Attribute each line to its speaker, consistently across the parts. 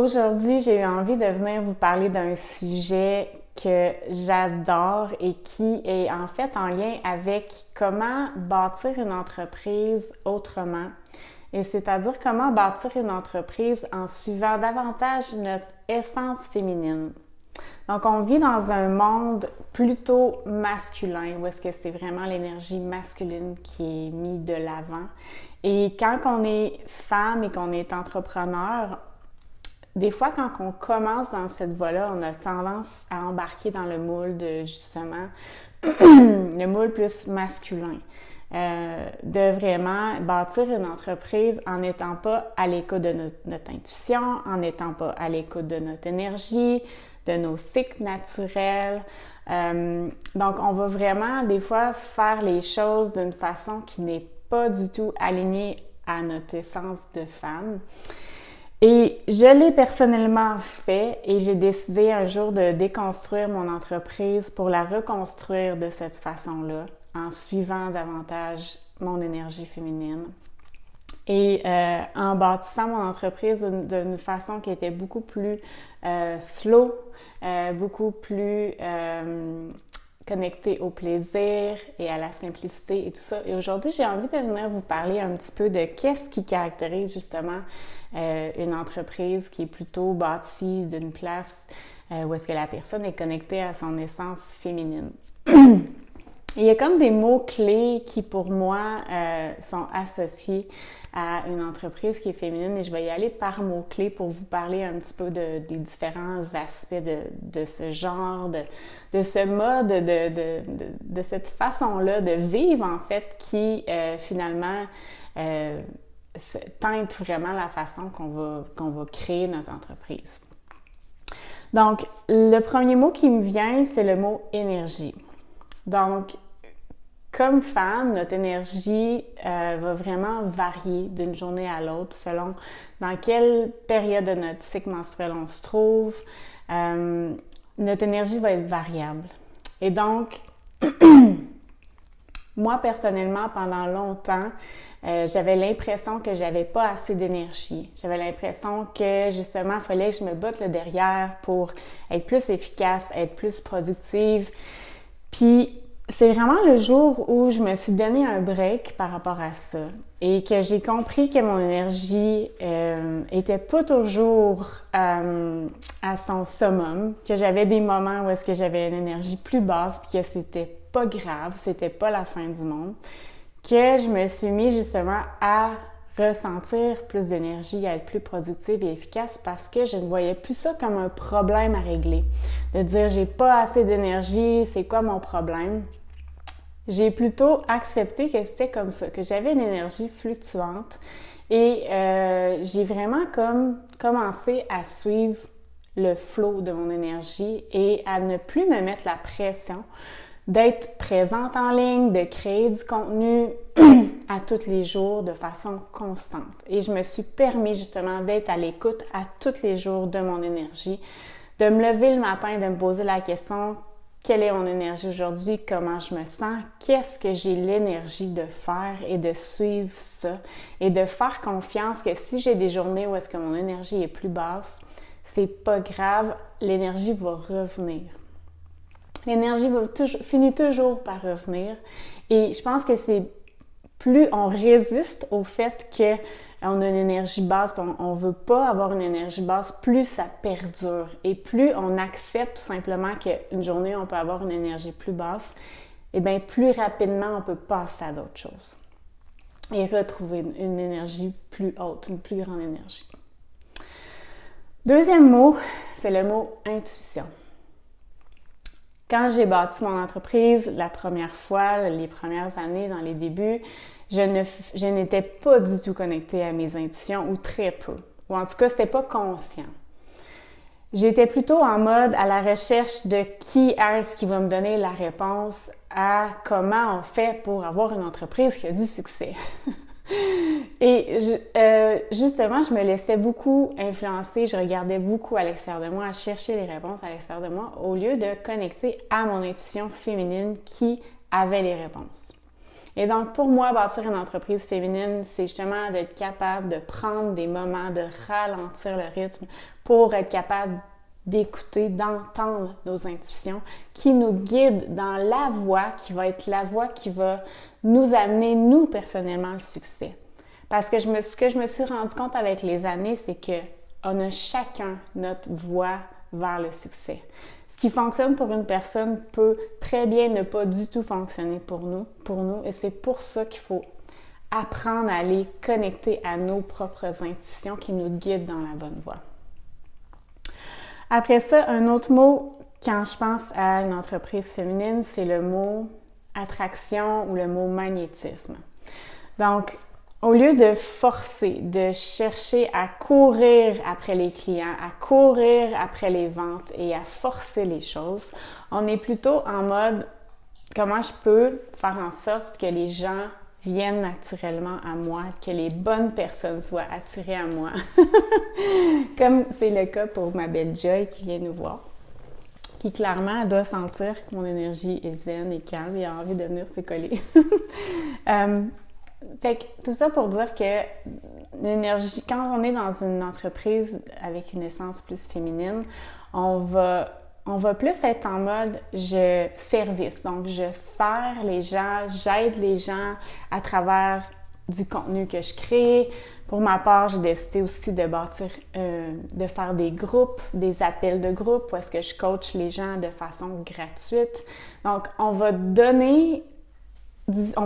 Speaker 1: Aujourd'hui, j'ai eu envie de venir vous parler d'un sujet que j'adore et qui est en fait en lien avec comment bâtir une entreprise autrement. Et c'est-à-dire comment bâtir une entreprise en suivant davantage notre essence féminine. Donc, on vit dans un monde plutôt masculin, où est-ce que c'est vraiment l'énergie masculine qui est mise de l'avant. Et quand on est femme et qu'on est entrepreneur, des fois, quand on commence dans cette voie-là, on a tendance à embarquer dans le moule de, justement, le moule plus masculin. De vraiment bâtir une entreprise en n'étant pas à l'écoute de notre intuition, en n'étant pas à l'écoute de notre énergie, de nos cycles naturels. Donc, on va vraiment, des fois, faire les choses d'une façon qui n'est pas du tout alignée à notre essence de femme. Et je l'ai personnellement fait et j'ai décidé un jour de déconstruire mon entreprise pour la reconstruire de cette façon-là, en suivant davantage mon énergie féminine. Et en bâtissant mon entreprise d'une façon qui était beaucoup plus slow, beaucoup plus connectée au plaisir et à la simplicité et tout ça. Et aujourd'hui, j'ai envie de venir vous parler un petit peu de qu'est-ce qui caractérise justement une entreprise qui est plutôt bâtie d'une place où est-ce que la personne est connectée à son essence féminine. Il y a comme des mots-clés qui, pour moi, sont associés à une entreprise qui est féminine et je vais y aller par mots-clés pour vous parler un petit peu des différents aspects de ce genre, de ce mode, de cette façon-là de vivre, en fait, qui, finalement, teinte vraiment la façon qu'on va créer notre entreprise. Donc, le premier mot qui me vient, c'est le mot énergie. Donc, comme femme, notre énergie va vraiment varier d'une journée à l'autre selon dans quelle période de notre cycle menstruel on se trouve. Notre énergie va être variable. Et donc, moi, personnellement, pendant longtemps, j'avais l'impression que j'avais pas assez d'énergie. J'avais l'impression que, justement, il fallait que je me botte le derrière pour être plus efficace, être plus productive. Puis, c'est vraiment le jour où je me suis donné un break par rapport à ça et que j'ai compris que mon énergie était pas toujours à son summum, que j'avais des moments où est-ce que j'avais une énergie plus basse puis que c'était pas grave, c'était pas la fin du monde, que je me suis mis justement à ressentir plus d'énergie, à être plus productive et efficace parce que je ne voyais plus ça comme un problème à régler. De dire j'ai pas assez d'énergie, c'est quoi mon problème? J'ai plutôt accepté que c'était comme ça, que j'avais une énergie fluctuante et j'ai vraiment comme commencé à suivre le flow de mon énergie et à ne plus me mettre la pression d'être présente en ligne, de créer du contenu à tous les jours de façon constante. Et je me suis permis justement d'être à l'écoute à tous les jours de mon énergie, de me lever le matin et de me poser la question « Quelle est mon énergie aujourd'hui? Comment je me sens? Qu'est-ce que j'ai l'énergie de faire? » Et de suivre ça et de faire confiance que si j'ai des journées où est-ce que mon énergie est plus basse, c'est pas grave, l'énergie va revenir. L'énergie finit toujours par revenir et je pense que c'est plus on résiste au fait qu'on a une énergie basse, on ne veut pas avoir une énergie basse, plus ça perdure et plus on accepte tout simplement qu'une journée on peut avoir une énergie plus basse, et bien plus rapidement on peut passer à d'autres choses et retrouver une énergie plus haute, une plus grande énergie. Deuxième mot, c'est le mot intuition. Quand j'ai bâti mon entreprise la première fois, les premières années, dans les débuts, je n'étais pas du tout connectée à mes intuitions ou très peu. Ou en tout cas, c'était pas conscient. J'étais plutôt en mode à la recherche de qui est-ce qui va me donner la réponse à comment on fait pour avoir une entreprise qui a du succès. Et justement, je me laissais beaucoup influencer, je regardais beaucoup à l'extérieur de moi, à chercher les réponses à l'extérieur de moi, au lieu de connecter à mon intuition féminine qui avait les réponses. Et donc, pour moi, bâtir une entreprise féminine, c'est justement d'être capable de prendre des moments, de ralentir le rythme pour être capable d'écouter, d'entendre nos intuitions qui nous guident dans la voie qui va être la voie qui va nous amener, nous, personnellement, le succès. Parce que ce que je me suis rendu compte avec les années, c'est qu'on a chacun notre voie vers le succès. Ce qui fonctionne pour une personne peut très bien ne pas du tout fonctionner pour nous. Et c'est pour ça qu'il faut apprendre à aller connecter à nos propres intuitions qui nous guident dans la bonne voie. Après ça, un autre mot, quand je pense à une entreprise féminine, c'est le mot attraction ou le mot magnétisme. Donc, au lieu de forcer, de chercher à courir après les clients, à courir après les ventes et à forcer les choses, on est plutôt en mode comment je peux faire en sorte que les gens viennent naturellement à moi, que les bonnes personnes soient attirées à moi. Comme c'est le cas pour ma belle Joy qui vient nous voir, qui clairement doit sentir que mon énergie est zen et calme et a envie de venir se coller. Fait que tout ça pour dire que l'énergie, quand on est dans une entreprise avec une essence plus féminine, on va plus être en mode service. Donc, je sers les gens, j'aide les gens à travers du contenu que je crée. Pour ma part, j'ai décidé aussi de bâtir, de faire des groupes, des appels de groupe où est-ce que je coach les gens de façon gratuite. Donc, on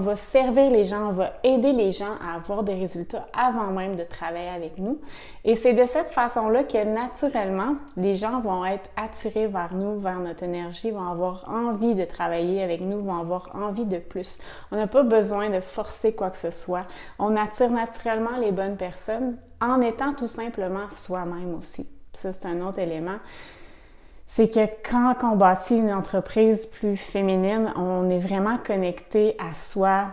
Speaker 1: va servir les gens, on va aider les gens à avoir des résultats avant même de travailler avec nous. Et c'est de cette façon-là que naturellement, les gens vont être attirés vers nous, vers notre énergie, vont avoir envie de travailler avec nous, vont avoir envie de plus. On n'a pas besoin de forcer quoi que ce soit. On attire naturellement les bonnes personnes en étant tout simplement soi-même aussi. Ça, c'est un autre élément. C'est que quand on bâtit une entreprise plus féminine, on est vraiment connecté à soi,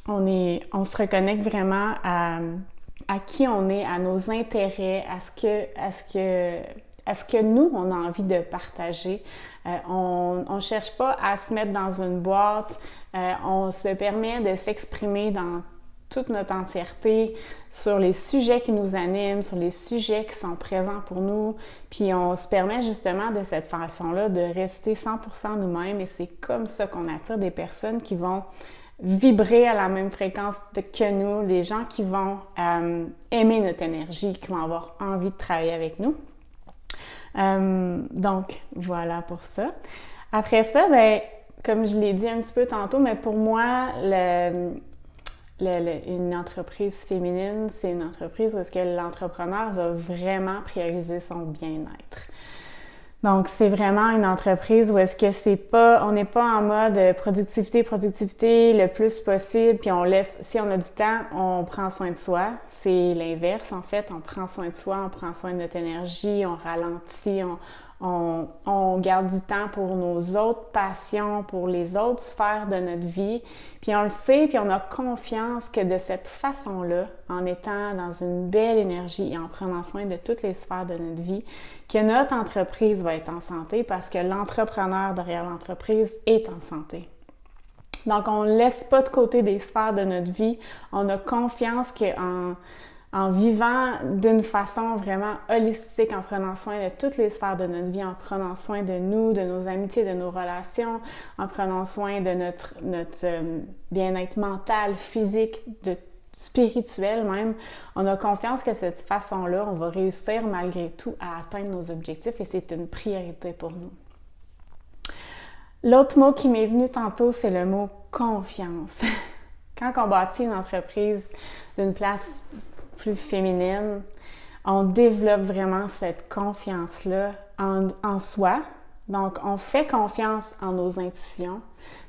Speaker 1: on se reconnecte vraiment à qui on est, à nos intérêts, à ce que nous, on a envie de partager. On ne cherche pas à se mettre dans une boîte, on se permet de s'exprimer dans toute notre entièreté sur les sujets qui nous animent, sur les sujets qui sont présents pour nous. Puis on se permet justement de cette façon-là de rester 100% nous-mêmes et c'est comme ça qu'on attire des personnes qui vont vibrer à la même fréquence que nous, des gens qui vont aimer notre énergie, qui vont avoir envie de travailler avec nous. Donc, voilà pour ça. Après ça, ben, comme je l'ai dit un petit peu tantôt, mais pour moi, une entreprise féminine, c'est une entreprise où est-ce que l'entrepreneur va vraiment prioriser son bien-être. Donc, c'est vraiment une entreprise où est-ce que on n'est pas en mode productivité le plus possible, puis si on a du temps, on prend soin de soi. C'est l'inverse, en fait. On prend soin de soi, on prend soin de notre énergie, on ralentit, on garde du temps pour nos autres passions, pour les autres sphères de notre vie. Puis on le sait, puis on a confiance que de cette façon-là, en étant dans une belle énergie et en prenant soin de toutes les sphères de notre vie, que notre entreprise va être en santé parce que l'entrepreneur derrière l'entreprise est en santé. Donc, on ne laisse pas de côté des sphères de notre vie. On a confiance qu'en vivant d'une façon vraiment holistique, en prenant soin de toutes les sphères de notre vie, en prenant soin de nous, de nos amitiés, de nos relations, en prenant soin de notre bien-être mental, physique, spirituel même, on a confiance que cette façon-là, on va réussir malgré tout à atteindre nos objectifs et c'est une priorité pour nous. L'autre mot qui m'est venu tantôt, c'est le mot confiance. Quand on bâtit une entreprise d'une place plus féminine, on développe vraiment cette confiance-là en soi. Donc, on fait confiance en nos intuitions.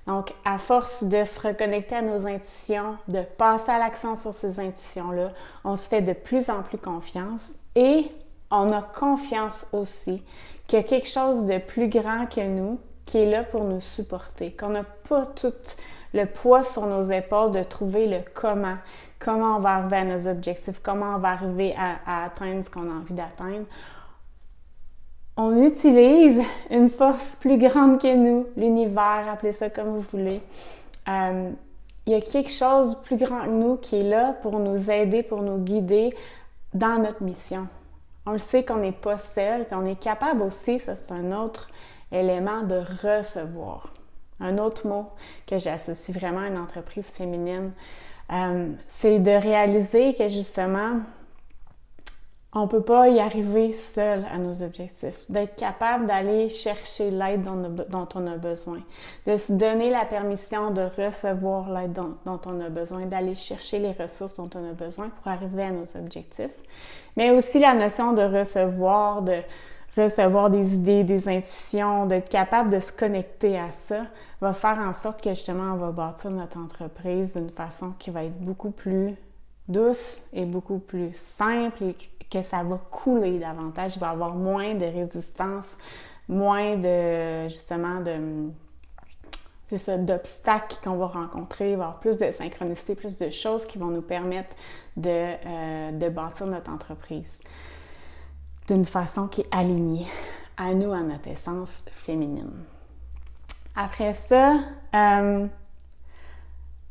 Speaker 1: Donc, à force de se reconnecter à nos intuitions, de passer à l'action sur ces intuitions-là, on se fait de plus en plus confiance et on a confiance aussi qu'il y a quelque chose de plus grand que nous qui est là pour nous supporter, qu'on n'a pas tout le poids sur nos épaules de trouver le comment on va arriver à nos objectifs, comment on va arriver à atteindre ce qu'on a envie d'atteindre. On utilise une force plus grande que nous, l'univers, appelez ça comme vous voulez, il y a quelque chose de plus grand que nous qui est là pour nous aider, pour nous guider dans notre mission. On le sait qu'on n'est pas seul, puis on est capable aussi, ça c'est un autre élément, de recevoir. Un autre mot que j'associe vraiment à une entreprise féminine, c'est de réaliser que justement, on ne peut pas y arriver seul à nos objectifs, d'être capable d'aller chercher l'aide dont on a besoin, de se donner la permission de recevoir l'aide dont on a besoin, d'aller chercher les ressources dont on a besoin pour arriver à nos objectifs, mais aussi la notion de recevoir des idées, des intuitions, d'être capable de se connecter à ça, va faire en sorte que justement on va bâtir notre entreprise d'une façon qui va être beaucoup plus douce et beaucoup plus simple et que ça va couler davantage. Il va y avoir moins de résistance, moins de, justement, d'obstacles qu'on va rencontrer. Il va y avoir plus de synchronicité, plus de choses qui vont nous permettre de bâtir notre entreprise d'une façon qui est alignée à nous, à notre essence féminine. Après ça,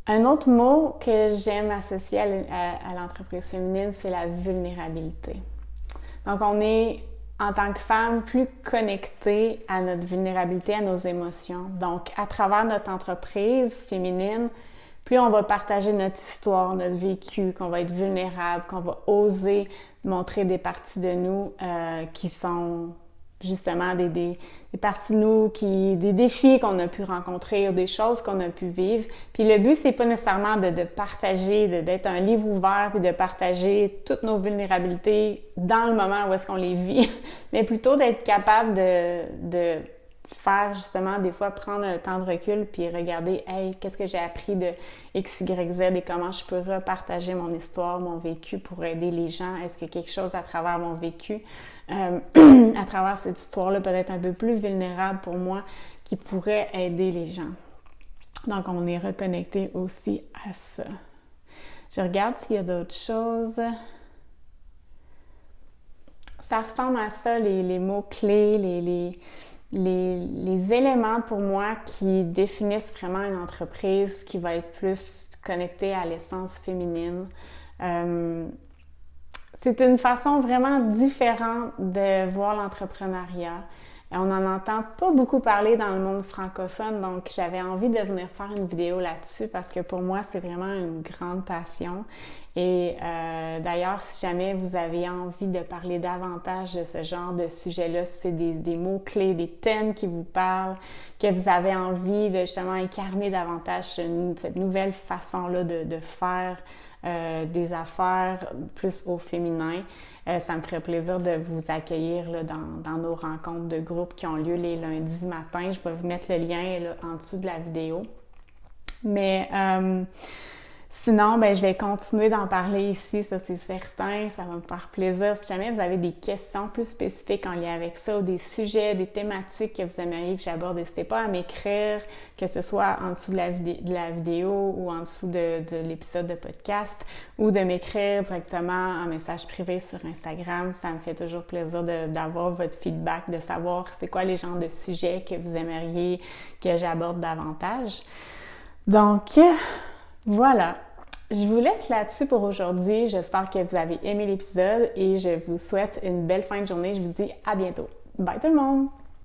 Speaker 1: un autre mot que j'aime associer à l'entreprise féminine, c'est la vulnérabilité. Donc, on est, en tant que femme, plus connectée à notre vulnérabilité, à nos émotions. Donc, à travers notre entreprise féminine, plus on va partager notre histoire, notre vécu, qu'on va être vulnérable, qu'on va oser montrer des parties de nous qui sont justement des parties de nous, des défis qu'on a pu rencontrer, des choses qu'on a pu vivre. Puis le but, c'est pas nécessairement de partager, d'être un livre ouvert, puis de partager toutes nos vulnérabilités dans le moment où est-ce qu'on les vit, mais plutôt d'être capable de faire justement, des fois, prendre un temps de recul puis regarder, hey, qu'est-ce que j'ai appris de X, Y, Z et comment je peux repartager mon histoire, mon vécu pour aider les gens. Est-ce que quelque chose à travers mon vécu, à travers cette histoire-là, peut être un peu plus vulnérable pour moi, qui pourrait aider les gens. Donc, on est reconnecté aussi à ça. Je regarde s'il y a d'autres choses. Ça ressemble à ça, les mots-clés, les éléments pour moi qui définissent vraiment une entreprise qui va être plus connectée à l'essence féminine. C'est une façon vraiment différente de voir l'entrepreneuriat. On n'en entend pas beaucoup parler dans le monde francophone, donc j'avais envie de venir faire une vidéo là-dessus parce que pour moi, c'est vraiment une grande passion. Et d'ailleurs, si jamais vous avez envie de parler davantage de ce genre de sujet-là, si c'est des mots-clés, des thèmes qui vous parlent, que vous avez envie de justement incarner davantage cette nouvelle façon-là de faire des affaires plus au féminin, ça me ferait plaisir de vous accueillir là, dans nos rencontres de groupe qui ont lieu les lundis matins. Je vais vous mettre le lien là, en dessous de la vidéo. Mais sinon, je vais continuer d'en parler ici, ça c'est certain, ça va me faire plaisir. Si jamais vous avez des questions plus spécifiques en lien avec ça ou des sujets, des thématiques que vous aimeriez que j'aborde, n'hésitez pas à m'écrire, que ce soit en dessous de la vidéo ou en dessous de l'épisode de podcast ou de m'écrire directement en message privé sur Instagram. Ça me fait toujours plaisir d'avoir votre feedback, de savoir c'est quoi les genres de sujets que vous aimeriez que j'aborde davantage. Donc, voilà, je vous laisse là-dessus pour aujourd'hui. J'espère que vous avez aimé l'épisode et je vous souhaite une belle fin de journée. Je vous dis à bientôt. Bye tout le monde!